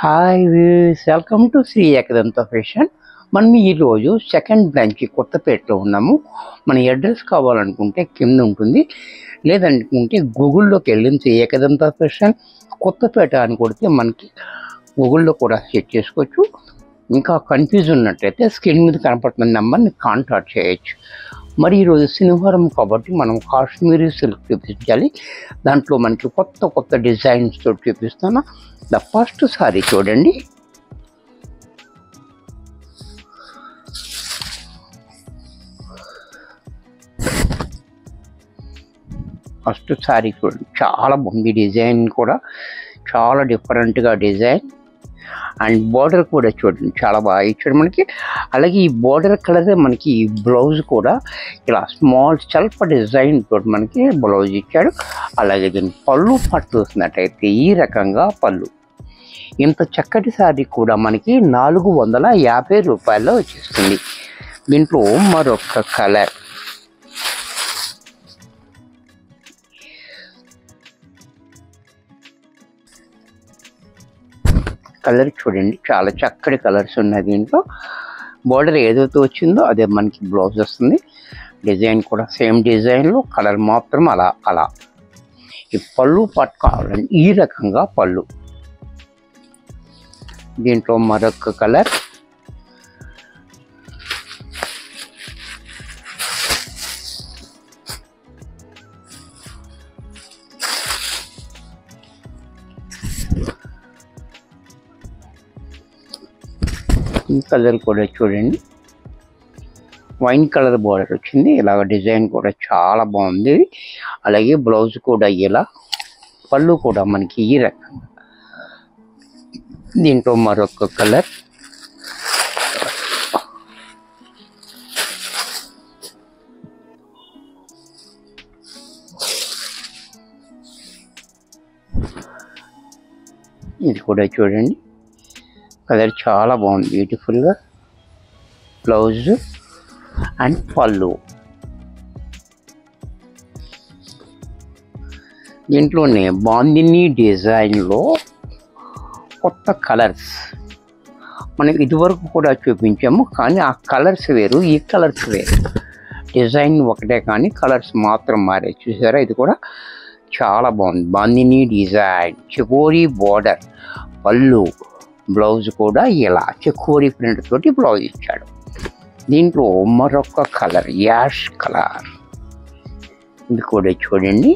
Hi views, welcome to Shri Ekadanta fashion. మనం ఈరోజు second branch కొత్తపేటలో ఉన్నాము. మన అడ్రస్ కావాలనుకుంటే కింద ఉంటుంది, లేదనుకుంటే గూగుల్లోకి వెళ్ళిన శ్రీ ఏకదంత ఫ్యాషన్ కొత్తపేట అని కొడితే మనకి గూగుల్లో కూడా సెట్ చేసుకోవచ్చు. ఇంకా కన్ఫ్యూజ్ ఉన్నట్టయితే స్క్రీన్ మీద కనపడుతున్న నెంబర్ని కాంటాక్ట్ చేయొచ్చు. మరి ఈరోజు శనివారం కాబట్టి మనం కాశ్మీరీ సిల్క్ చూపించాలి. దాంట్లో మనకి కొత్త కొత్త డిజైన్స్ తోటి చూపిస్తాను. ద ఫస్ట్ సారీ చూడండి. ఫస్ట్ సారీ చూడండి, చాలా బాగుంది. డిజైన్ కూడా చాలా డిఫరెంట్గా డిజైన్ అండ్ బార్డర్ కూడా చూడండి చాలా బాగా ఇచ్చాడు మనకి. అలాగే ఈ బార్డర్ కలర్ మనకి బ్లౌజ్ కూడా ఇలా స్మాల్ సెల్ఫ్ డిజైన్ తోటి మనకి బ్లౌజ్ ఇచ్చాడు. అలాగే దీని పళ్ళు పట్టు చూసినట్టయితే ఈ రకంగా పళ్ళు. ఇంత చక్కటి సారీ కూడా మనకి 450 రూపాయల్లో వచ్చేస్తుంది. దీంట్లో మరొక కలర్, కలర్ చూడండి చాలా చక్కటి కలర్స్ ఉన్నాయి. దీంట్లో బార్డర్ ఏదైతే వచ్చిందో అదే మనకి బ్లౌజ్ వస్తుంది. డిజైన్ కూడా సేమ్ డిజైన్లో, కలర్ మాత్రం అలా. ఈ పళ్ళు పట్టు కావాలండి ఈ రకంగా పళ్ళు. దీంట్లో మరొక కలర్, ఈ కలర్ కూడా చూడండి వైన్ కలర్ బార్డర్ వచ్చింది. ఇలాగ డిజైన్ కూడా చాలా బాగుంది. అలాగే బ్లౌజ్ కూడా ఇలా, పళ్ళు కూడా మనకి ఈ రకంగా. దీంట్లో మరొక కలర్, ఇది కూడా చూడండి కలర్ చాలా బాగుంది, బ్యూటిఫుల్గా. బ్లౌజ్ అండ్ పళ్ళు. దీంట్లోనే బాందిని డిజైన్లో కొత్త కలర్స్ మనకి ఇదివరకు కూడా చూపించాము, కానీ ఆ కలర్స్ వేరు, ఈ కలర్స్ వేరు. డిజైన్ ఒకటే కానీ కలర్స్ మాత్రం మారే. చూసారా, ఇది కూడా చాలా బాగుంది. బాందిని డిజైన్, చెకోరీ బార్డర్, పళ్ళు, బ్లౌజ్ కూడా ఇలా చెకోరీ ప్రింట్ తోటి బ్లౌజ్ ఇచ్చాడు. దీంట్లో మరొక కలర్ యాష్ కలర్, ఇది కూడా చూడండి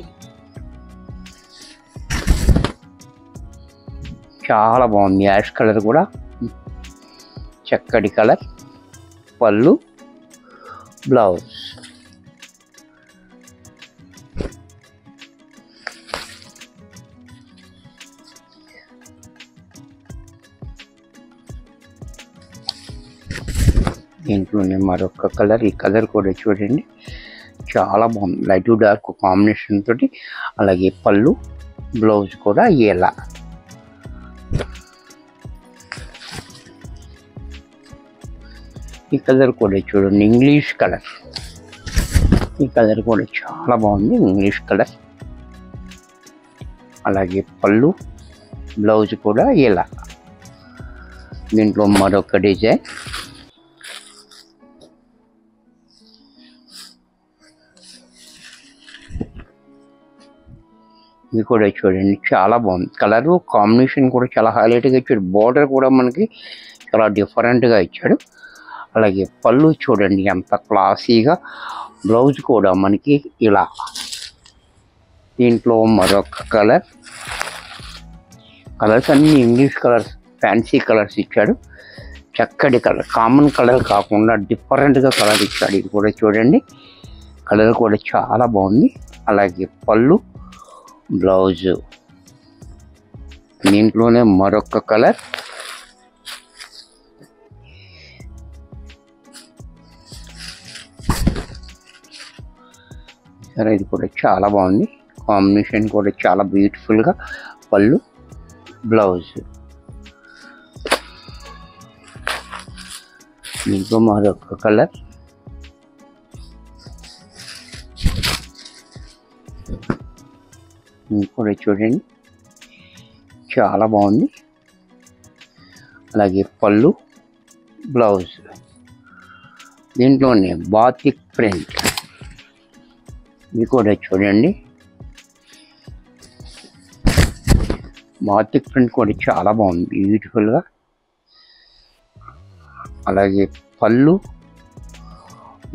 చాలా బాగుంది. యాష్ కలర్ కూడా చక్కటి కలర్, పళ్ళు, బ్లౌజ్. దీంట్లోనే మరొక కలర్, ఈ కలర్ కూడా చూడండి చాలా బాగుంది. లైట్ డార్క్ కాంబినేషన్ తోటి. అలాగే పళ్ళు, బ్లౌజ్ కూడా ఇలా. ఈ కలర్ కూడా చూడండి ఇంగ్లీష్ కలర్, ఈ కలర్ కూడా చాలా బాగుంది, ఇంగ్లీష్ కలర్. అలాగే పళ్ళు, బ్లౌజ్ కూడా ఇలా. దీంట్లో మరొక డిజైన్, ఇది కూడా చూడండి చాలా బాగుంది. కలరు కాంబినేషన్ కూడా చాలా హైలైట్గా ఇచ్చాడు. బార్డర్ కూడా మనకి చాలా డిఫరెంట్గా ఇచ్చాడు. అలాగే పళ్ళు చూడండి ఎంత క్లాసీగా, బ్లౌజ్ కూడా మనకి ఇలా. దీంట్లో మరొక కలర్, కలర్స్ అన్నీ ఇంగ్లీష్ కలర్స్, ఫ్యాన్సీ కలర్స్ ఇచ్చాడు. చక్కటి కలర్, కామన్ కలర్ కాకుండా డిఫరెంట్గా కలర్ ఇచ్చాడు. ఇది కూడా చూడండి కలర్ కూడా చాలా బాగుంది. అలాగే పళ్ళు, బ్లౌజ్. దీంట్లోనే మరొక కలర్, సరే ఇది కూడా చాలా బాగుంది. కాంబినేషన్ కూడా చాలా బ్యూటిఫుల్గా, పళ్ళు, బ్లౌజ్. దీంట్లో మరొక కలర్, కూడా చూడండి చాలా బాగుంది. అలాగే పళ్ళు, బ్లౌజ్. దీంట్లోనే బాతిక్ ప్రింట్, ఇది కూడా చూడండి. బాతిక్ ప్రింట్ కూడా చాలా బాగుంది, బ్యూటిఫుల్గా. అలాగే పళ్ళు,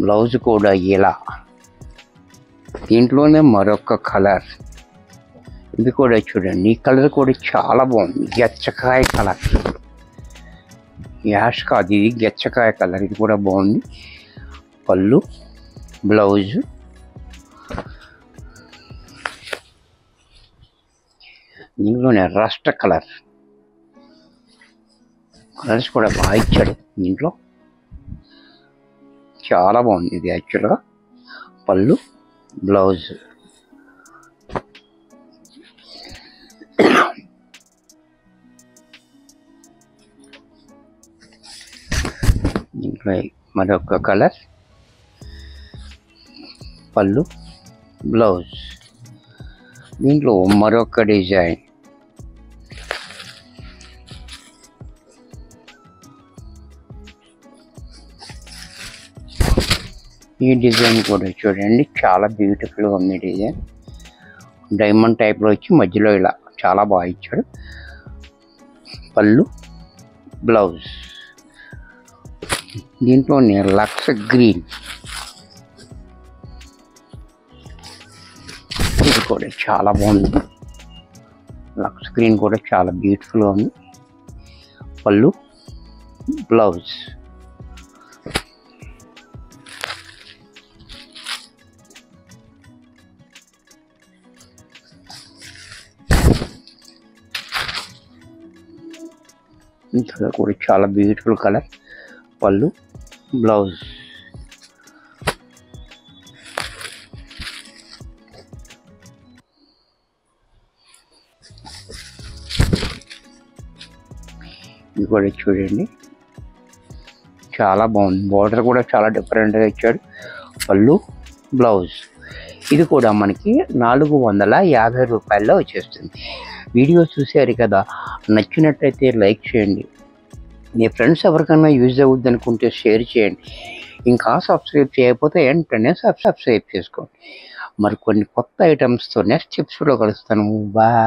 బ్లౌజ్ కూడా ఇలా. దీంట్లోనే మరొక కలర్, ఇది కూడా చూడండి. ఈ కలర్ కూడా చాలా బాగుంది, గచ్చకాయ కలర్. యాష్ కాదు, ఇది గచ్చకాయ కలర్. ఇది కూడా బాగుంది. పళ్ళు, బ్లౌజ్. దీంట్లోనే రస్ట్ కలర్. కలర్స్ కూడా బాగా ఇచ్చాడు దీంట్లో, చాలా బాగుంది ఇది యాక్చువల్గా. పళ్ళు, బ్లౌజ్. దీంట్లో మరొక కలర్, పళ్ళు, బ్లౌజ్. దీంట్లో మరొక డిజైన్. ఈ డిజైన్ కూడా చూడండి, చాలా బ్యూటిఫుల్గా ఉంది డిజైన్. డైమండ్ టైప్లో వచ్చి మధ్యలో ఇలా చాలా బాగా ఇచ్చాడు. పళ్ళు, బ్లౌజ్. దీంట్లోనే లక్స్ గ్రీన్, ఇది కూడా చాలా బాగుంది. లక్స్ గ్రీన్ కూడా చాలా బ్యూటిఫుల్గా ఉంది. పళ్ళు, బ్లౌజ్. ఈ కలర్ కూడా చాలా బ్యూటిఫుల్ కలర్. పళ్ళు, బ్లౌజ్. ఇది కూడా చూడండి, చాలా బాగుంది. బార్డర్ కూడా చాలా డిఫరెంట్గా ఇచ్చాడు. పళ్ళు, బ్లౌజ్. ఇది కూడా మనకి 450 రూపాయల్లో వచ్చేస్తుంది. వీడియో చూసారు కదా, నచ్చినట్టయితే లైక్ చేయండి. మీ ఫ్రెండ్స్ ఎవరికైనా యూజ్ అవుద్ది అనుకుంటే షేర్ చేయండి. ఇంకా సబ్స్క్రైబ్ చేయకపోతే వెంటనే సబ్స్క్రైబ్ చేసుకోండి. మరి కొన్ని కొత్త ఐటమ్స్తో నెక్స్ట్ ఎపిసోడ్లో కలుస్తాను. బాయ్.